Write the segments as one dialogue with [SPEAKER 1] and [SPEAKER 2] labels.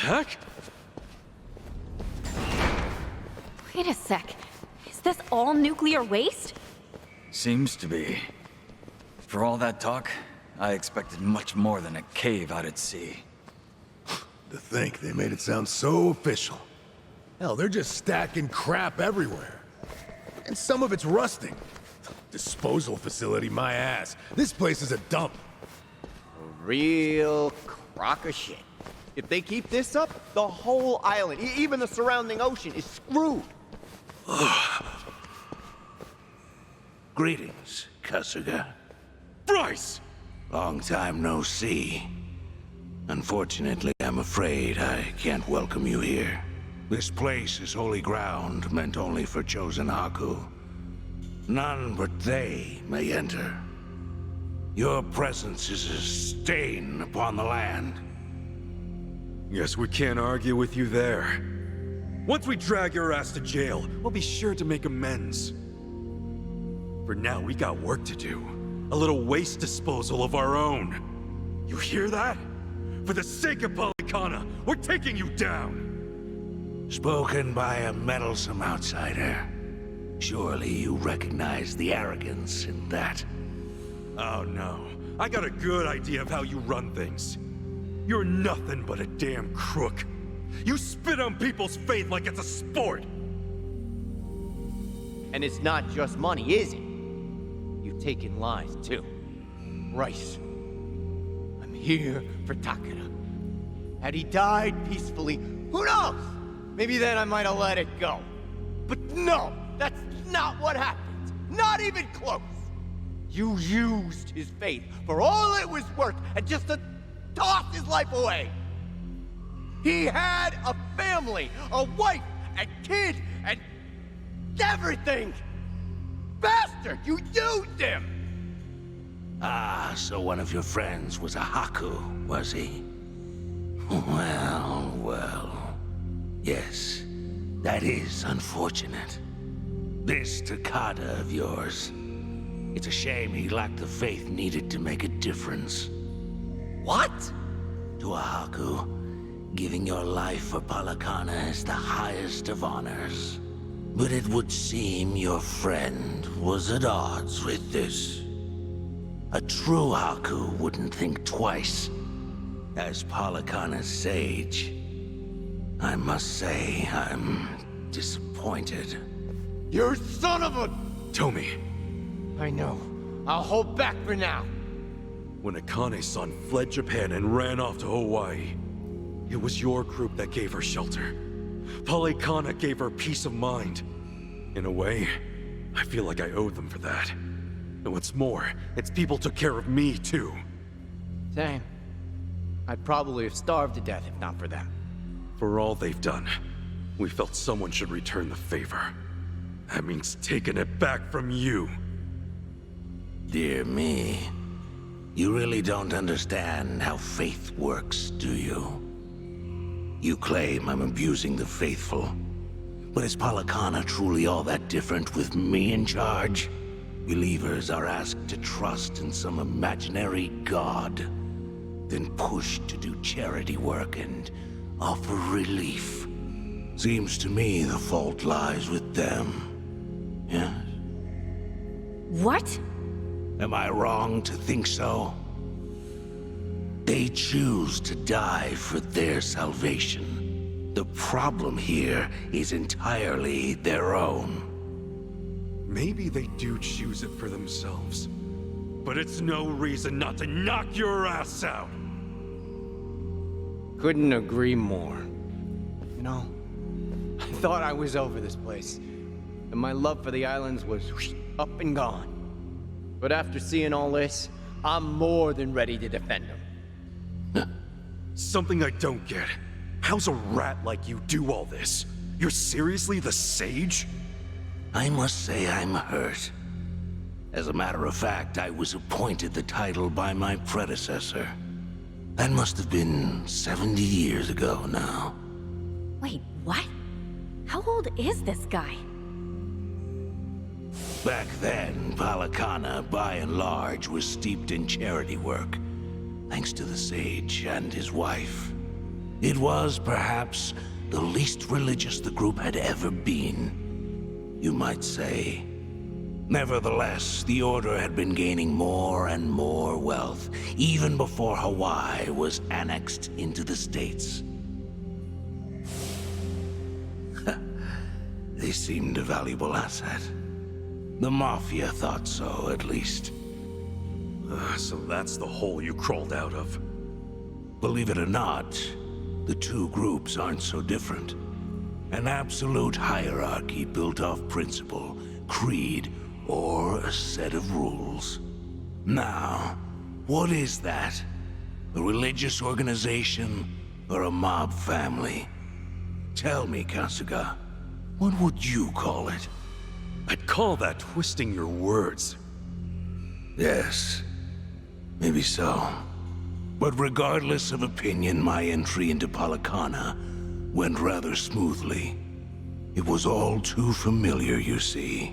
[SPEAKER 1] heck?
[SPEAKER 2] Wait a sec. Is this all nuclear waste?
[SPEAKER 3] Seems to be. For all that talk, I expected much more than a cave out at sea.
[SPEAKER 4] To think they made it sound so official. Hell, they're just stacking crap everywhere. And some of it's rusting. Disposal facility, my ass. This place is a dump.
[SPEAKER 5] A real crock of shit. If they keep this up, the whole island, even the surrounding ocean, is screwed.
[SPEAKER 6] Greetings, Kasuga.
[SPEAKER 1] Bryce!
[SPEAKER 6] Long time no see. Unfortunately, I'm afraid I can't welcome you here. This place is holy ground, meant only for chosen Haku. None but they may enter. Your presence is a stain upon the land.
[SPEAKER 1] Guess we can't argue with you there. Once we drag your ass to jail, we'll be sure to make amends. For now, we got work to do. A little waste disposal of our own. You hear that? For the sake of Palekana, we're taking you down!
[SPEAKER 6] Spoken by a meddlesome outsider. Surely you recognize the arrogance in that.
[SPEAKER 1] Oh no, I got a good idea of how you run things. You're nothing but a damn crook. You spit on people's faith like it's a sport!
[SPEAKER 5] And it's not just money, is it? You've taken lives, too. Bryce, I'm here for Takeda. Had he died peacefully, who knows? Maybe then I might have let it go. But no, that's not what happened. Not even close. You used his faith for all it was worth and just to toss his life away. He had a family, a wife, and kid, and everything. Bastard, you used him!
[SPEAKER 6] Ah, so one of your friends was a Haku, was he? Well, well. Yes, that is unfortunate. This Takeda of yours. It's a shame he lacked the faith needed to make a difference.
[SPEAKER 5] What?
[SPEAKER 6] To a Haku, giving your life for Palekana is the highest of honors. But it would seem your friend was at odds with this. A true Haku wouldn't think twice. As Palekana's sage, I must say I'm disappointed.
[SPEAKER 5] You son of a...
[SPEAKER 1] Tomi,
[SPEAKER 5] I know. I'll hold back for now.
[SPEAKER 1] when Akane's son fled Japan and ran off to Hawaii, it was your group that gave her shelter. Palekana gave her peace of mind. In a way, I feel like I owe them for that. And what's more, its people took care of me, too.
[SPEAKER 5] Same. I'd probably have starved to death if not for them.
[SPEAKER 1] For all they've done, we felt someone should return the favor. That means taking it back from you.
[SPEAKER 6] Dear me. You really don't understand how faith works, do you? You claim I'm abusing the faithful. But is Palekana truly all that different with me in charge? Believers are asked to trust in some imaginary god, then pushed to do charity work and offer relief. Seems to me the fault lies with them. Yes?
[SPEAKER 2] What?
[SPEAKER 6] Am I wrong to think so? They choose to die for their salvation. The problem here is entirely their own.
[SPEAKER 1] Maybe they do choose it for themselves. But it's no reason not to knock your ass out!
[SPEAKER 5] Couldn't agree more. You know, I thought I was over this place, and my love for the islands was up and gone. But after seeing all this, I'm more than ready to defend them.
[SPEAKER 1] Something I don't get. How's a rat like you do all this? You're seriously the sage?
[SPEAKER 6] I must say I'm hurt. As a matter of fact, I was appointed the title by my predecessor. That must have been 70 years ago now.
[SPEAKER 2] Wait, what? How old is this guy?
[SPEAKER 6] Back then, Palekana, by and large, was steeped in charity work, thanks to the sage and his wife. It was perhaps the least religious the group had ever been, you might say. Nevertheless, the Order had been gaining more and more wealth, even before Hawaii was annexed into the States. They seemed a valuable asset. The Mafia thought so, at least.
[SPEAKER 1] So that's the hole you crawled out of.
[SPEAKER 6] Believe it or not, the two groups aren't so different. An absolute hierarchy built off principle, creed, or a set of rules. Now, what is that? A religious organization or a mob family? Tell me, Kasuga, what would you call it?
[SPEAKER 1] I'd call that twisting your words.
[SPEAKER 6] Yes, maybe so. But regardless of opinion, my entry into Palekana went rather smoothly. It was all too familiar, you see.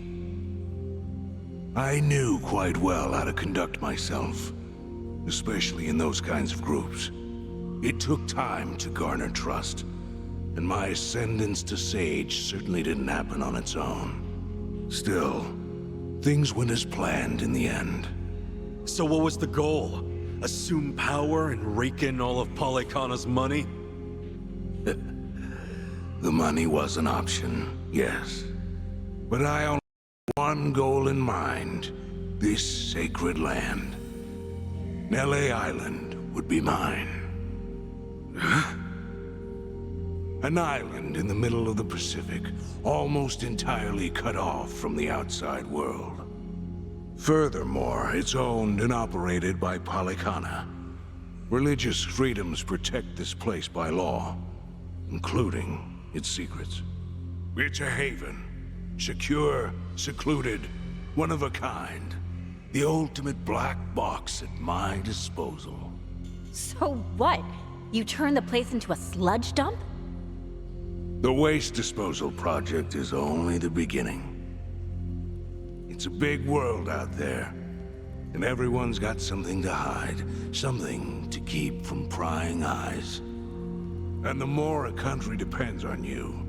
[SPEAKER 6] I knew quite well how to conduct myself, especially in those kinds of groups. It took time to garner trust, and my ascendance to Sage certainly didn't happen on its own. Still, things went as planned in the end.
[SPEAKER 1] So what was the goal? Assume power and rake in all of Palekana's money?
[SPEAKER 6] The money was an option, yes. But I only had one goal in mind. This sacred land. Nele Island would be mine. An island in the middle of the Pacific, almost entirely cut off from the outside world. Furthermore, it's owned and operated by Palekana. Religious freedoms protect this place by law, including its secrets. It's a haven. Secure, secluded, one of a kind. The ultimate black box at my disposal.
[SPEAKER 2] So what? You turned the place into a sludge dump?
[SPEAKER 6] The waste disposal project is only the beginning. It's a big world out there, and everyone's got something to hide, something to keep from prying eyes. And the more a country depends on you,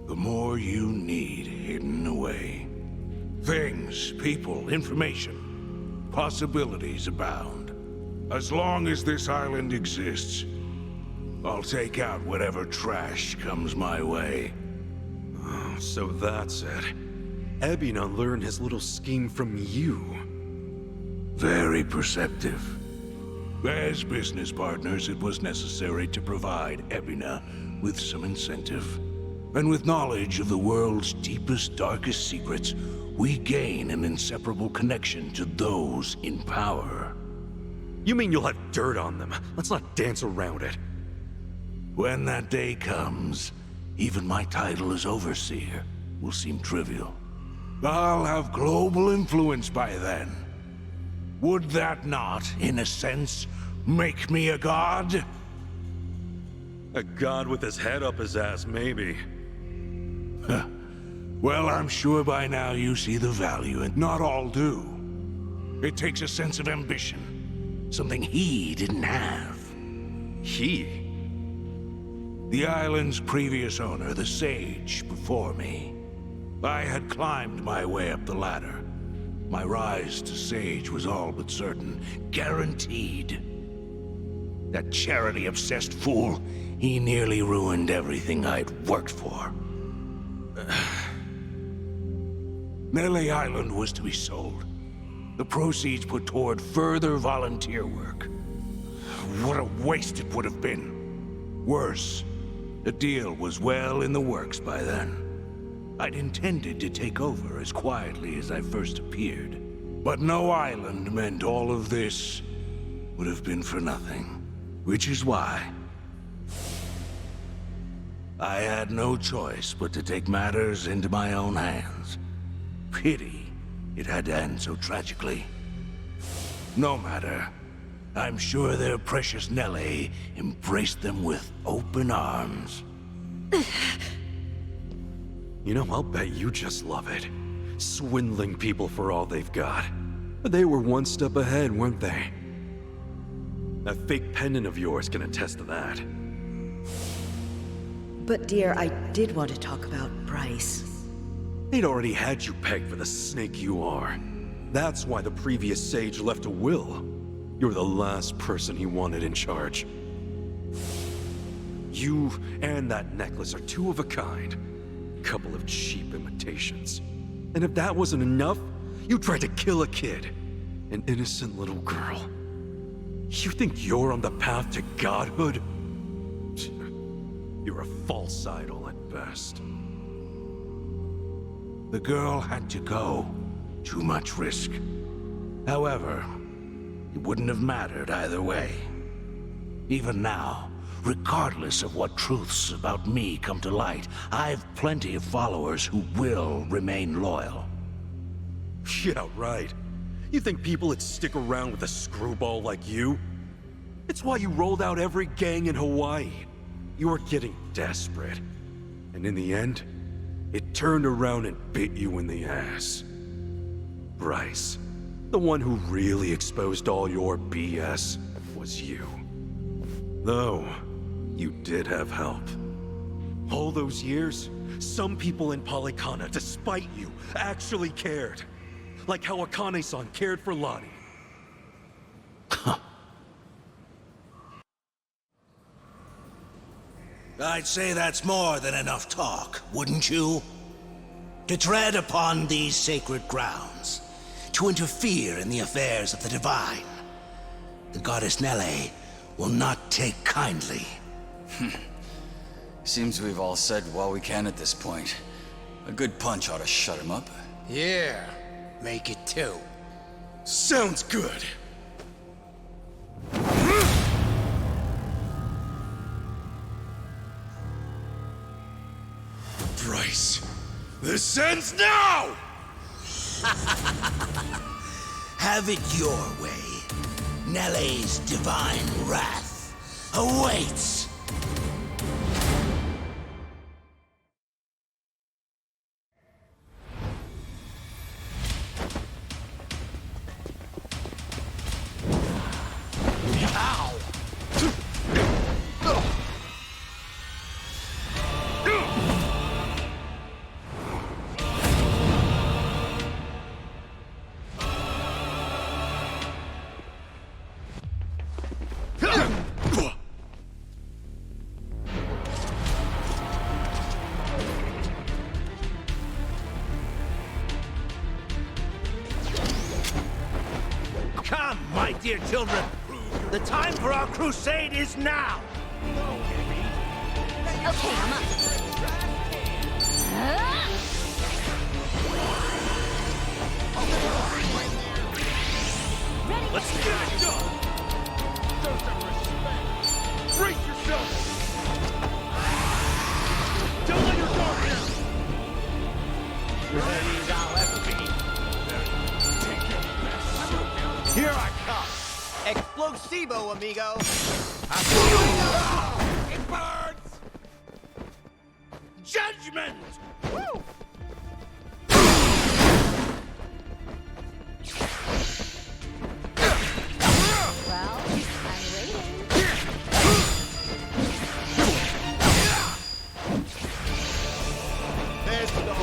[SPEAKER 6] the more you need hidden away. Things, people, information, possibilities abound. As long as this island exists, I'll take out whatever trash comes my way.
[SPEAKER 1] Oh, so that's it. Ebina learned his little scheme from you.
[SPEAKER 6] Very perceptive. As business partners, it was necessary to provide Ebina with some incentive. And with knowledge of the world's deepest, darkest secrets, we gain an inseparable connection to those in power.
[SPEAKER 1] You mean you'll have dirt on them? Let's not dance around it.
[SPEAKER 6] When that day comes, even my title as Overseer will seem trivial. I'll have global influence by then. Would that not, in a sense, make me a god?
[SPEAKER 1] A god with his head up his ass, maybe.
[SPEAKER 6] Well, I'm sure by now you see the value, and not all do. It takes a sense of ambition, something he didn't have.
[SPEAKER 1] He?
[SPEAKER 6] The island's previous owner, the Sage, before me. I had climbed my way up the ladder. My rise to Sage was all but certain, guaranteed. That charity-obsessed fool, he nearly ruined everything I'd worked for. Nele Island was to be sold. The proceeds put toward further volunteer work. What a waste it would have been. Worse, the deal was well in the works by then. I'd intended to take over as quietly as I first appeared. But no island meant all of this would have been for nothing. Which is why I had no choice but to take matters into my own hands. Pity it had to end so tragically. No matter. I'm sure their precious Nelly embraced them with open arms.
[SPEAKER 1] You know, I'll bet you just love it. Swindling people for all they've got. But they were one step ahead, weren't they? That fake pendant of yours can attest to that.
[SPEAKER 7] But dear, I did want to talk about Bryce.
[SPEAKER 1] They'd already had you pegged for the snake you are. That's why the previous sage left a will. You're the last person he wanted in charge. You and that necklace are two of a kind. Couple of cheap imitations. And if that wasn't enough, you tried to kill a kid. An innocent little girl. You think you're on the path to godhood? You're a false idol at best.
[SPEAKER 6] The girl had to go. Too much risk. However, it wouldn't have mattered either way. Even now, regardless of what truths about me come to light, I've plenty of followers who will remain loyal.
[SPEAKER 1] Yeah, right. You think people would stick around with a screwball like you? It's why you rolled out every gang in Hawaii. You were getting desperate. And in the end, it turned around and bit you in the ass. Bryce, the one who really exposed all your BS, was you. Though, you did have help. All those years, some people in Palekana, despite you, actually cared. Like how Akane-san cared for Lani.
[SPEAKER 6] I'd say that's more than enough talk, wouldn't you? To tread upon these sacred grounds, to interfere in the affairs of the divine. The goddess Nele will not take kindly.
[SPEAKER 3] Seems we've all said what we can at this point. A good punch ought to shut him up.
[SPEAKER 5] Yeah, make it two.
[SPEAKER 1] Sounds good. Bryce, this ends now!
[SPEAKER 6] Have it your way. Nele's divine wrath awaits.
[SPEAKER 5] Come, my dear children. The time for our crusade is now.
[SPEAKER 2] Okay, I'm up. Ready?
[SPEAKER 1] Let's get it done! Show some respect! Brace yourself! Don't let your guard down!
[SPEAKER 5] Ready as I'll ever be.
[SPEAKER 1] Take your best.
[SPEAKER 5] Here I come. Explosivo, amigo.
[SPEAKER 1] It burns! Judgment!
[SPEAKER 5] Woo!
[SPEAKER 2] Well, I'm waiting.
[SPEAKER 5] There's no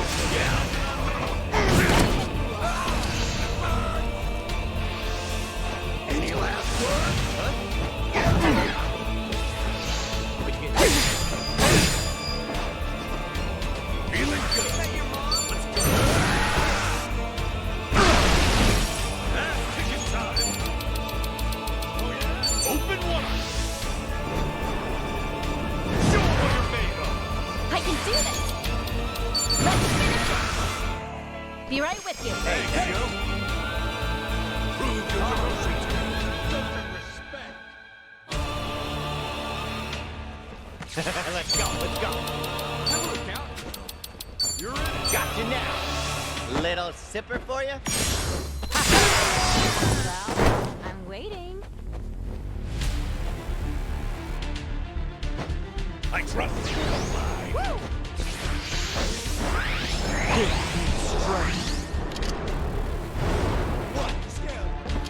[SPEAKER 1] Any last words? Feeling good. Let's go. That's ticket time. Oh yeah. Open wide. Show 'em what you're made of.
[SPEAKER 2] I can do this! Let's finish it! Be right with you.
[SPEAKER 1] Hey, Joe. Prove your devotion to me. Show some respect.
[SPEAKER 5] Let's go, let's go.
[SPEAKER 1] You're in it.
[SPEAKER 5] Got you now. Little sipper for you?
[SPEAKER 2] Well, I'm waiting.
[SPEAKER 1] I trust you.
[SPEAKER 2] Woo!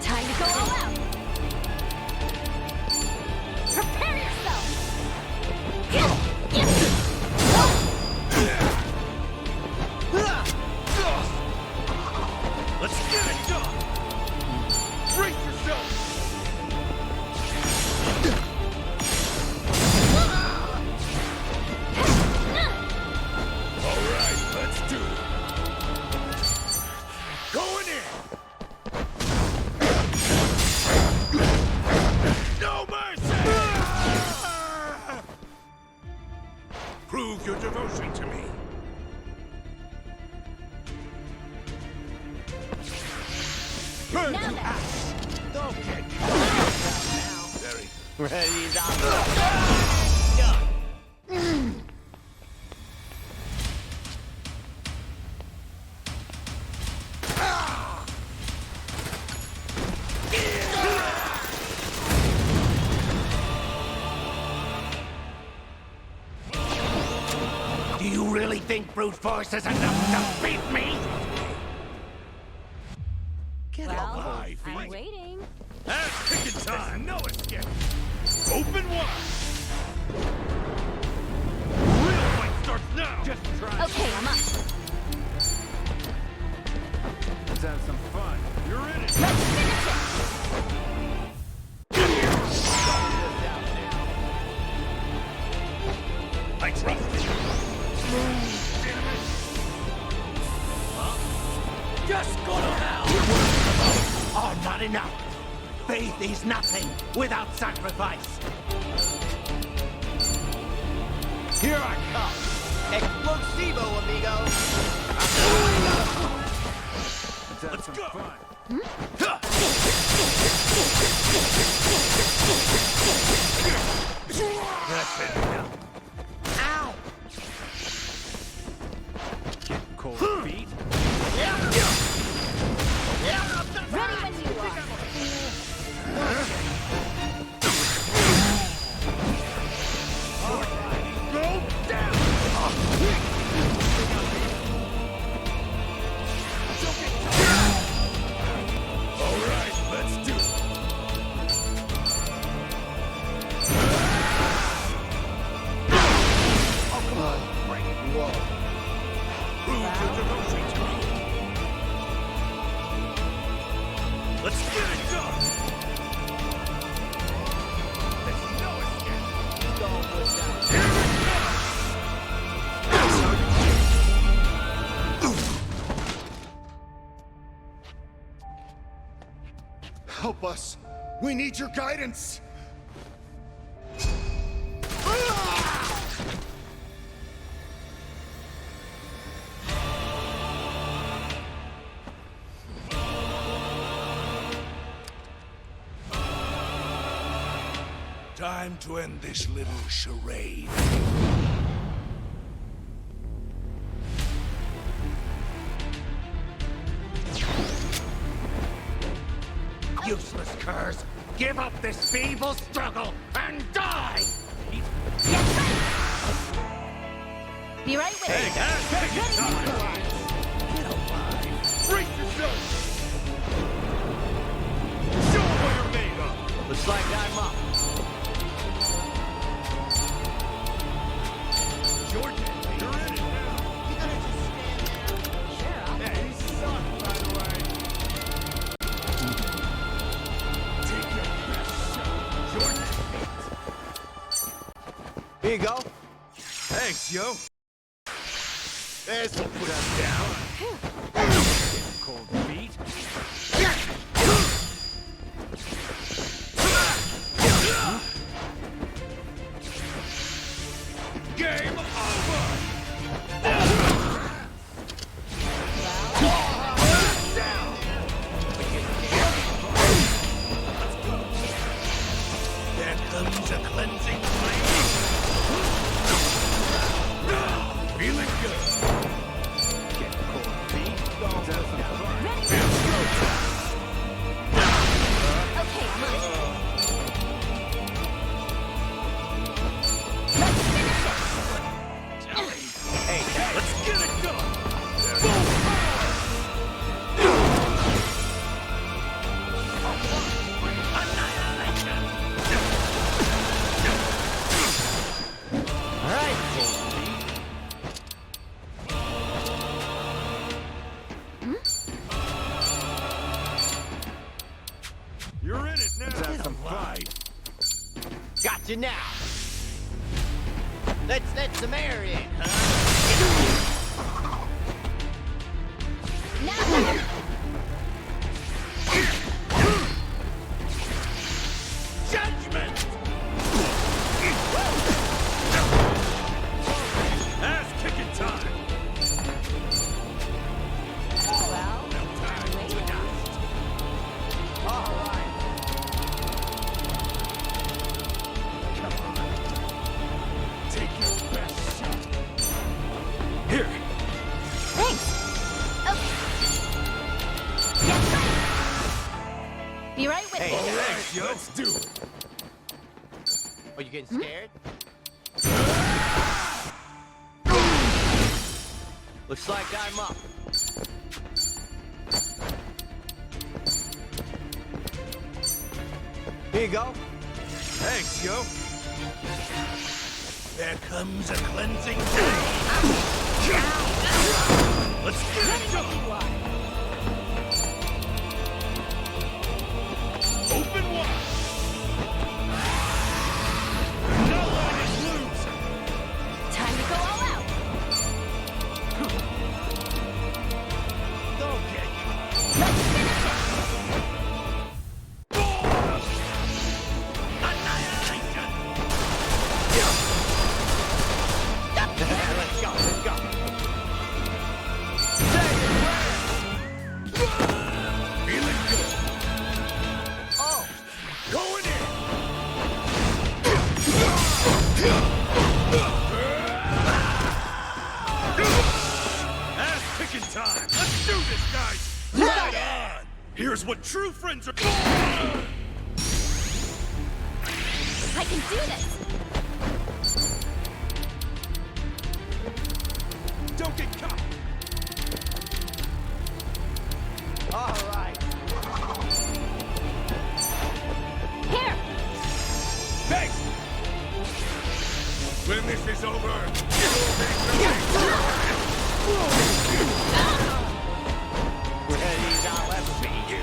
[SPEAKER 2] Time to go all out! Prepare yourself!
[SPEAKER 5] Burn
[SPEAKER 2] Now
[SPEAKER 5] to
[SPEAKER 2] then.
[SPEAKER 5] ash! Don't get now. Ready, zombie?
[SPEAKER 6] Do you really think brute force is enough to beat me?
[SPEAKER 2] Well, I'm waiting.
[SPEAKER 1] Ass kicking time! No escape! Open wide! Real fight starts now! Just try.
[SPEAKER 2] Okay, I'm up.
[SPEAKER 1] Let's have some fun. You're in it!
[SPEAKER 2] Let's finish it!
[SPEAKER 1] I trust you!
[SPEAKER 6] Just go to hell! Oh, not enough! Faith is nothing without sacrifice!
[SPEAKER 5] Here I come! Explosivo, amigo!
[SPEAKER 1] Let's go!
[SPEAKER 6] That's it now.
[SPEAKER 5] Ow!
[SPEAKER 1] Cold feet?
[SPEAKER 2] Ready when you are.
[SPEAKER 1] Go down!
[SPEAKER 4] All right, let's do it.
[SPEAKER 5] Oh, come on. Bring it. Whoa.
[SPEAKER 1] Prove your devotion to me! Let's get it done! There's no escape!
[SPEAKER 5] Don't put down.
[SPEAKER 1] Here it comes! That's how you
[SPEAKER 4] Help us. We need your guidance.
[SPEAKER 6] Time to end this little charade. Useless curs! Give up this feeble struggle and die!
[SPEAKER 2] Be right with
[SPEAKER 1] Hey,
[SPEAKER 2] you.
[SPEAKER 1] ass kicking time! Brace yourself! Show 'em what you're made of!
[SPEAKER 5] Looks like I'm up.
[SPEAKER 1] Jordan, you're in it now!
[SPEAKER 5] You gonna just stand there?
[SPEAKER 2] Sure, I'll
[SPEAKER 1] Hey, he sucked, by the way. Take your best shot, Jordan.
[SPEAKER 5] Here you go.
[SPEAKER 1] Thanks, yo.
[SPEAKER 5] This'll put us down.
[SPEAKER 1] Cold feet. Game over!
[SPEAKER 6] There comes a cleansing flame.
[SPEAKER 1] Feeling good. Get cold feet. Let's have some fun.
[SPEAKER 2] Okay, I'm up. Let's finish it!
[SPEAKER 5] Hey,
[SPEAKER 1] Let's get it done!
[SPEAKER 5] all right, cold feet.
[SPEAKER 1] You're in it now. Let's have some fun.
[SPEAKER 5] Got you now. Let's let some air in, huh?
[SPEAKER 2] Now then.
[SPEAKER 5] Judgment!
[SPEAKER 1] Ass kicking time.
[SPEAKER 2] Well, I'm waiting.
[SPEAKER 5] Hey,
[SPEAKER 4] All right,
[SPEAKER 5] thanks, yo.
[SPEAKER 4] let's do it.
[SPEAKER 5] Are you getting scared? Looks like I'm up. Here you go.
[SPEAKER 1] Thanks, yo.
[SPEAKER 6] There comes a cleansing day.
[SPEAKER 1] Let's get it done. Open wide. No one is loose.
[SPEAKER 2] Time to go all out.
[SPEAKER 1] Don't get caught.
[SPEAKER 2] Let's finish it.
[SPEAKER 6] Annihilation!
[SPEAKER 5] Let's go, let's go.
[SPEAKER 4] Feeling good.
[SPEAKER 5] Oh,
[SPEAKER 4] Going in.
[SPEAKER 1] Ass picking time. Let's do this, guys.
[SPEAKER 4] Right on.
[SPEAKER 1] Here's what true friends are.
[SPEAKER 2] I can do this.
[SPEAKER 1] Don't get caught.
[SPEAKER 5] all right.
[SPEAKER 2] Here.
[SPEAKER 4] Thanks. When this is over,
[SPEAKER 5] Ready, I'll ever be you.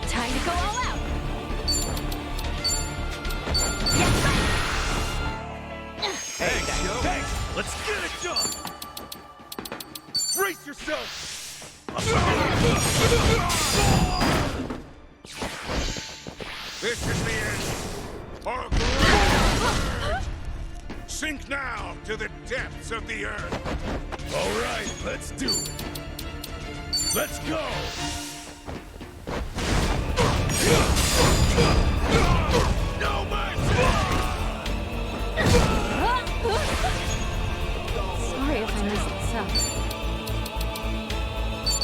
[SPEAKER 2] Time to go all out. Yes,
[SPEAKER 5] Hey, thanks.
[SPEAKER 1] Thanks. Let's get it done. Brace yourself.
[SPEAKER 4] this is the end. Our sink now to the depths of the earth. All right, let's do it. Let's go. No mercy.
[SPEAKER 2] Sorry if I messed this up.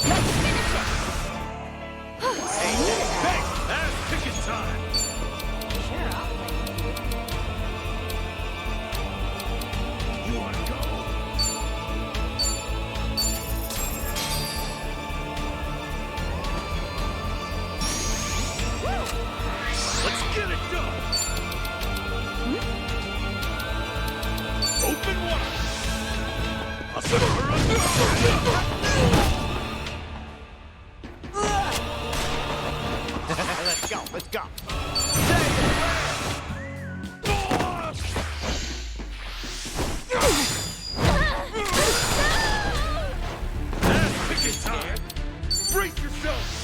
[SPEAKER 2] Let's finish it.
[SPEAKER 1] Thanks. Ass picking time.
[SPEAKER 2] Sure, I'll play.
[SPEAKER 4] You want to go?
[SPEAKER 1] Let's get it done. Open wide.
[SPEAKER 5] Let's go, let's go.
[SPEAKER 1] Ass picking time. Brace yourself.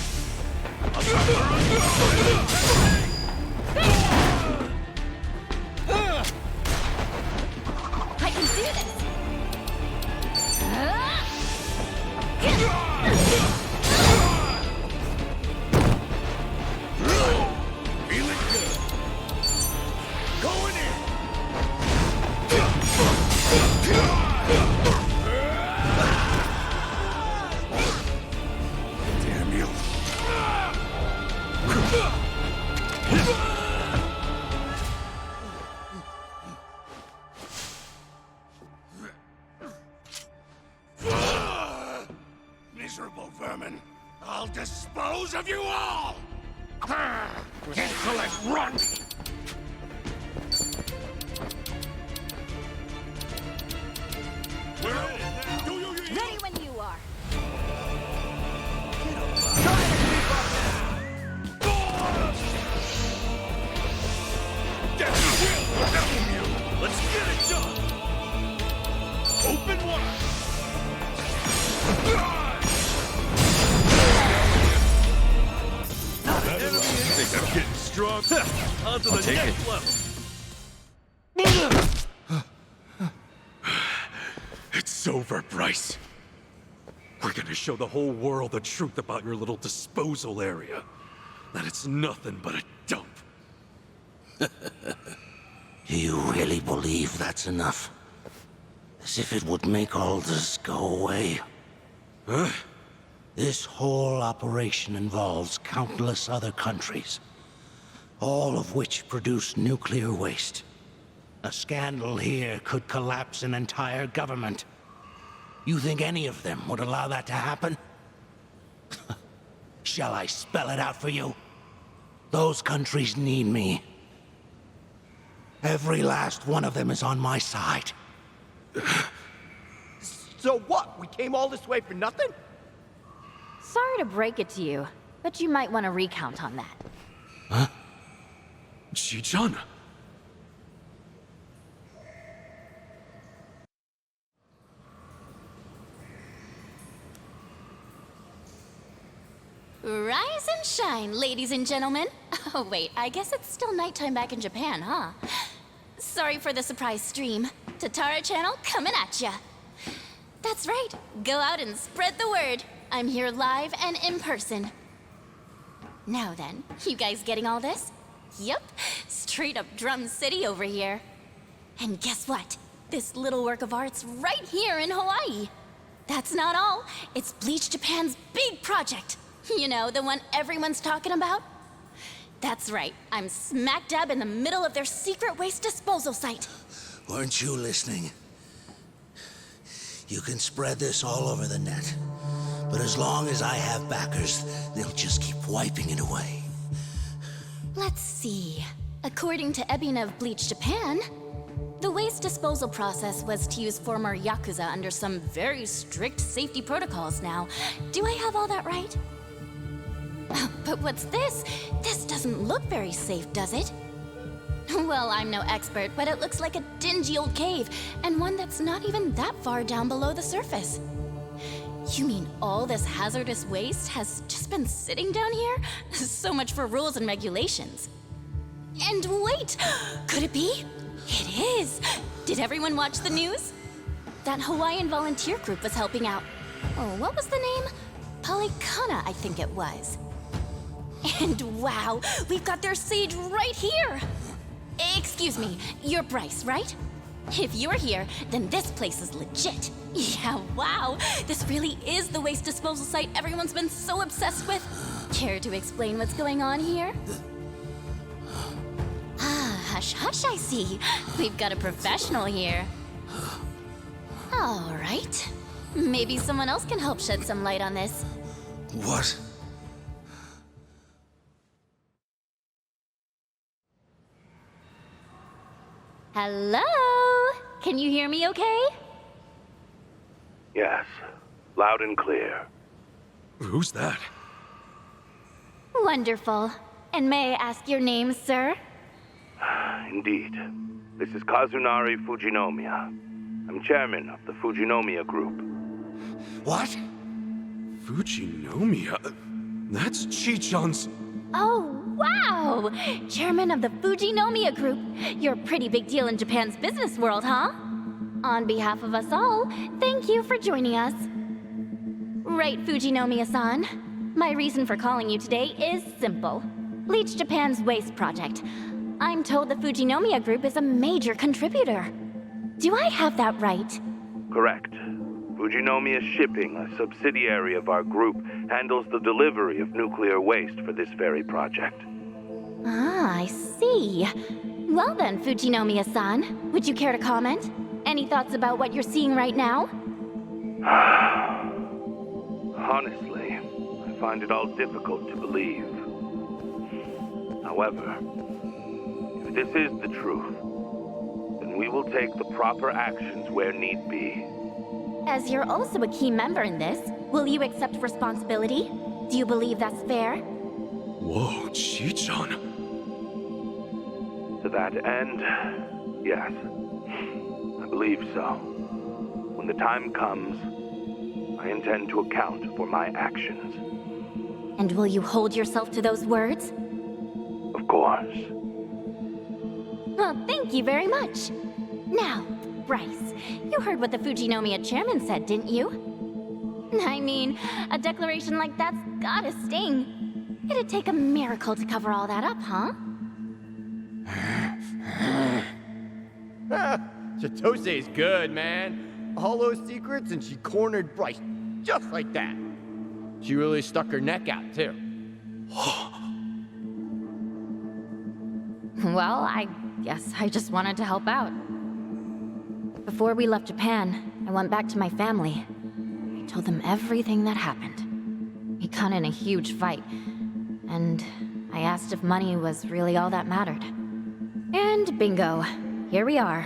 [SPEAKER 2] I can do this.
[SPEAKER 4] Feeling good. Going in. Damn you. Miserable vermin. I'll dispose of you all! Intellect, run! We're in it now.
[SPEAKER 2] Ready when you are.
[SPEAKER 1] Death will welcome you. Let's get it done. Open wide. Think I'm getting strong. On to the next level. It's over, Bryce. We're gonna show the whole world the truth about your little disposal area. That it's nothing but a dump.
[SPEAKER 6] You really believe that's enough? As if it would make all this go away.
[SPEAKER 1] Huh?
[SPEAKER 6] This whole operation involves countless other countries, all of which produce nuclear waste. A scandal here could collapse an entire government. You think any of them would allow that to happen? Shall I spell it out for you? Those countries need me. Every last one of them is on my side.
[SPEAKER 5] So what? We came all this way for nothing?
[SPEAKER 2] Sorry to break it to you, but you might want to recount on that.
[SPEAKER 1] Ichiban.
[SPEAKER 2] Rise and shine, ladies and gentlemen. Oh wait, I guess it's still nighttime back in Japan, huh? Sorry for the surprise stream. Tatara channel coming at ya. That's right, go out and spread the word. I'm here live and in person. Now then, you guys getting all this? Yep, straight up Drum City over here. And guess what? This little work of art's right here in Hawaii. That's not all. It's Bleach Japan's big project. You know, the one everyone's talking about? That's right, I'm smack dab in the middle of their secret waste disposal site.
[SPEAKER 6] Weren't you listening? You can spread this all over the net. But as long as I have backers, they'll just keep wiping it away.
[SPEAKER 2] Let's see. According to Ebina of Bleach Japan, the waste disposal process was to use former Yakuza under some very strict safety protocols now. Do I have all that right? But what's this? This doesn't look very safe, does it? Well, I'm no expert, but it looks like a dingy old cave, and one that's not even that far down below the surface. You mean all this hazardous waste has just been sitting down here? So much for rules and regulations. And wait, could it be? It is! Did everyone watch the news? That Hawaiian volunteer group was helping out. Oh, what was the name? Palekana, I think it was. And wow, we've got their sage right here! Excuse me, you're Bryce, right? If you're here, then this place is legit. Yeah, wow, this really is the waste disposal site everyone's been so obsessed with. Care to explain what's going on here? Ah, hush hush, I see. We've got a professional here. All right. Maybe someone else can help shed some light on this.
[SPEAKER 6] What?
[SPEAKER 2] Hello? Can you hear me okay?
[SPEAKER 8] Yes, loud and clear.
[SPEAKER 1] Who's that?
[SPEAKER 2] Wonderful. And may I ask your name, sir?
[SPEAKER 8] Indeed. This is Kazunari Fujinomiya. I'm chairman of the Fujinomiya Group.
[SPEAKER 6] What?
[SPEAKER 1] Fujinomiya? That's Ichiban's...
[SPEAKER 2] Oh, wow! Chairman of the Fujinomiya Group. You're a pretty big deal in Japan's business world, huh? On behalf of us all, thank you for joining us. Right, Fujinomiya-san. My reason for calling you today is simple. Bleach Japan's waste project. I'm told the Fujinomiya Group is a major contributor. Do I have that right?
[SPEAKER 8] Correct. Fujinomiya Shipping, a subsidiary of our group, handles the delivery of nuclear waste for this very project.
[SPEAKER 2] Ah, I see. Well then, Fujinomiya-san, would you care to comment? Any thoughts about what you're seeing right now?
[SPEAKER 8] Honestly, I find it all difficult to believe. However, if this is the truth, then we will take the proper actions where need be.
[SPEAKER 2] As you're also a key member in this, will you accept responsibility? Do you believe that's fair?
[SPEAKER 1] Whoa, Ichiban.
[SPEAKER 8] To that end, yes. I believe so. When the time comes, I intend to account for my actions.
[SPEAKER 2] And will you hold yourself to those words?
[SPEAKER 8] Of course.
[SPEAKER 2] Well, thank you very much. Now, Bryce, you heard what the Fujinomiya chairman said, didn't you? I mean, a declaration like that's gotta sting. It'd take a miracle to cover all that up, huh?
[SPEAKER 5] Chitose's good, man. All those secrets and she cornered Bryce just like that. She really stuck her neck out, too.
[SPEAKER 2] Well, I guess I just wanted to help out. Before we left Japan, I went back to my family. I told them everything that happened. We got in a huge fight, and I asked if money was really all that mattered. And bingo, here we are.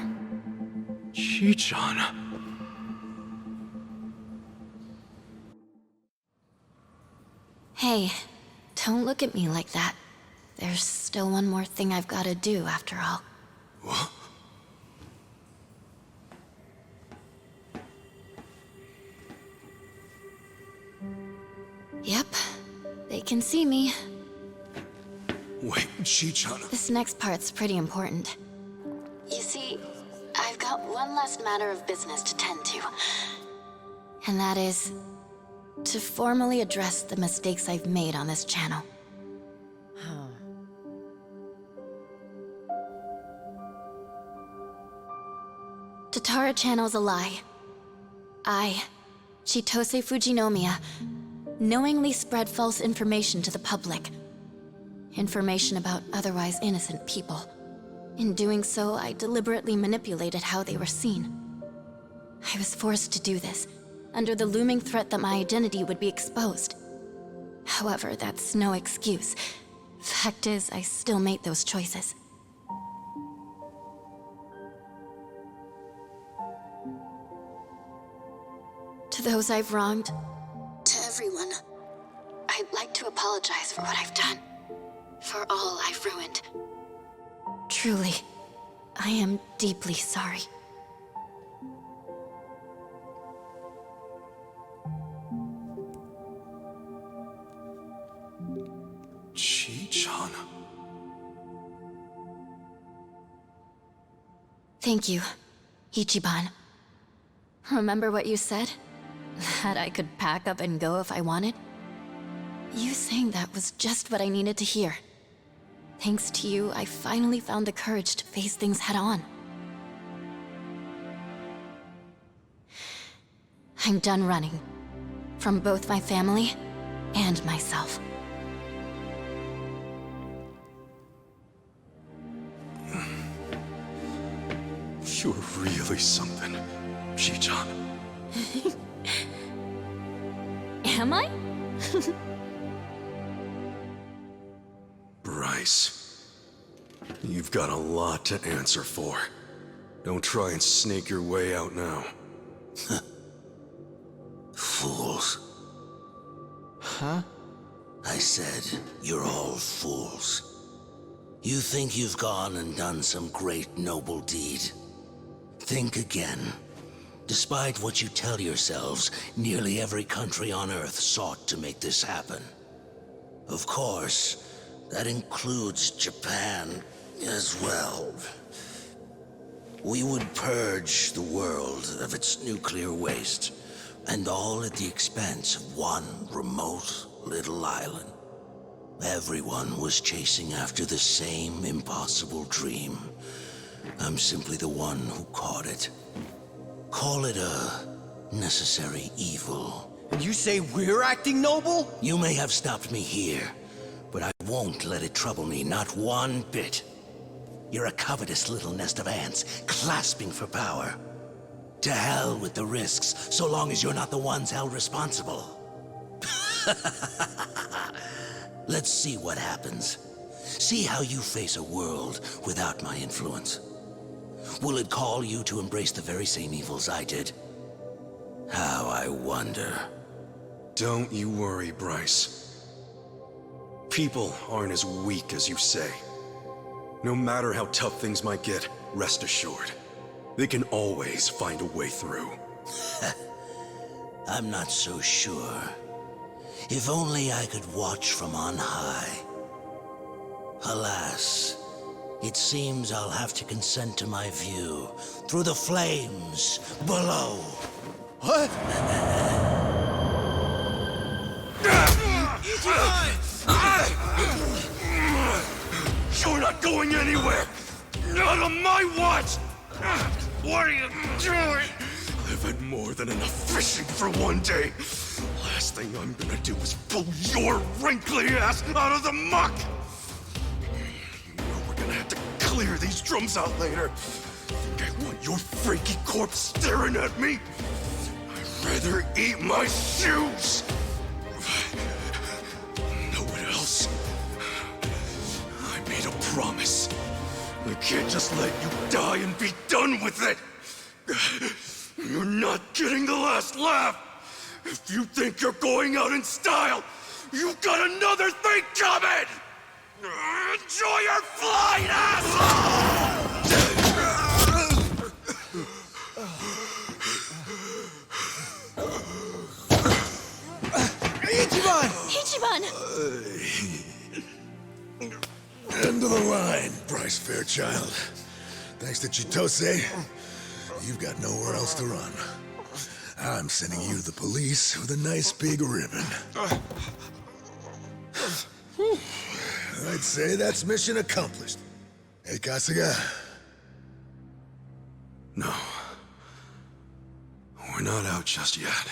[SPEAKER 1] Ichiban.
[SPEAKER 2] Hey, don't look at me like that. There's still one more thing I've got to do, after all.
[SPEAKER 1] What?
[SPEAKER 2] Yep, they can see me.
[SPEAKER 1] Wait, Ichiban.
[SPEAKER 2] This next part's pretty important. You see, I've got one last matter of business to tend to. And that is to formally address the mistakes I've made on this channel. Tatara Channel's a lie. I, Chitose Fujinomiya, knowingly spread false information to the public. Information about otherwise innocent people. In doing so, I deliberately manipulated how they were seen. I was forced to do this, under the looming threat that my identity would be exposed. However, that's no excuse. Fact is, I still made those choices. To those I've wronged, to everyone, I'd like to apologize for what I've done. For all I've ruined. Truly, I am deeply sorry.
[SPEAKER 1] Ichiban.
[SPEAKER 2] Thank you, Ichiban. Remember what you said? That I could pack up and go if I wanted? You saying that was just what I needed to hear. Thanks to you, I finally found the courage to face things head on. I'm done running. From both my family and myself.
[SPEAKER 1] You're really something, Ichiban.
[SPEAKER 2] Am I?
[SPEAKER 1] Bryce, you've got a lot to answer for. Don't try and snake your way out now.
[SPEAKER 6] Fools.
[SPEAKER 5] Huh?
[SPEAKER 6] I said, you're all fools. You think you've gone and done some great noble deed. Think again. Despite what you tell yourselves, nearly every country on Earth sought to make this happen. Of course, that includes Japan as well. We would purge the world of its nuclear waste, and all at the expense of one remote little island. Everyone was chasing after the same impossible dream. I'm simply the one who caught it. Call it a necessary evil.
[SPEAKER 5] And you say we're acting noble?
[SPEAKER 6] You may have stopped me here, but I won't let it trouble me, not one bit. You're a covetous little nest of ants, clasping for power. To hell with the risks, so long as you're not the ones held responsible. Let's see what happens. See how you face a world without my influence. Will it call you to embrace the very same evils I did? How I wonder.
[SPEAKER 1] Don't you worry, Bryce. People aren't as weak as you say. No matter how tough things might get, rest assured, they can always find a way through.
[SPEAKER 6] I'm not so sure. If only I could watch from on high. Alas, it seems I'll have to consent to my view through the flames below.
[SPEAKER 5] What?
[SPEAKER 1] You're not going anywhere! Not on my watch! What are you doing? I've had more than enough fishing for one day. last thing I'm gonna do is pull your wrinkly ass out of the muck! You know we're gonna have to clear these drums out later. Think I want your freaky corpse staring at me? I'd rather eat my shoes! Know what else? I made a promise. I can't just let you die and be done with it! You're not getting the last laugh! If you think you're going out in style, you've got another thing coming! Enjoy your flight, asshole!
[SPEAKER 4] Ichiban!
[SPEAKER 2] Ichiban!
[SPEAKER 4] End of the line, Bryce Fairchild. Thanks to Chitose, you've got nowhere else to run. I'm sending you to the police with a nice big ribbon. I'd say that's mission accomplished. Hey, Kasuga.
[SPEAKER 1] No. We're not out just yet.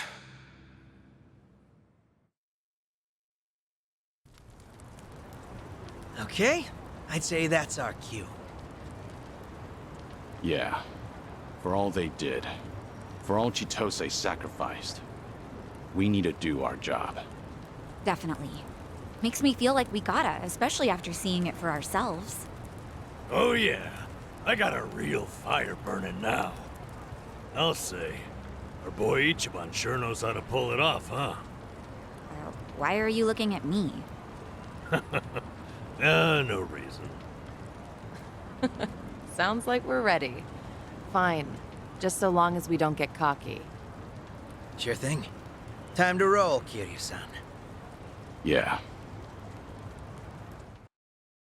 [SPEAKER 9] Okay, I'd say that's our cue.
[SPEAKER 10] Yeah. For all they did, for all Chitose sacrificed, we need to do our job.
[SPEAKER 11] Definitely. Makes me feel like we gotta, especially after seeing it for ourselves.
[SPEAKER 12] Oh yeah, I got a real fire burning now. I'll say, our boy Ichiban sure knows how to pull it off, huh?
[SPEAKER 11] Why are you looking at me?
[SPEAKER 12] No reason.
[SPEAKER 13] Sounds like we're ready. Fine, just so long as we don't get cocky.
[SPEAKER 9] Sure thing. Time to roll, Kiryu-san.
[SPEAKER 10] Yeah.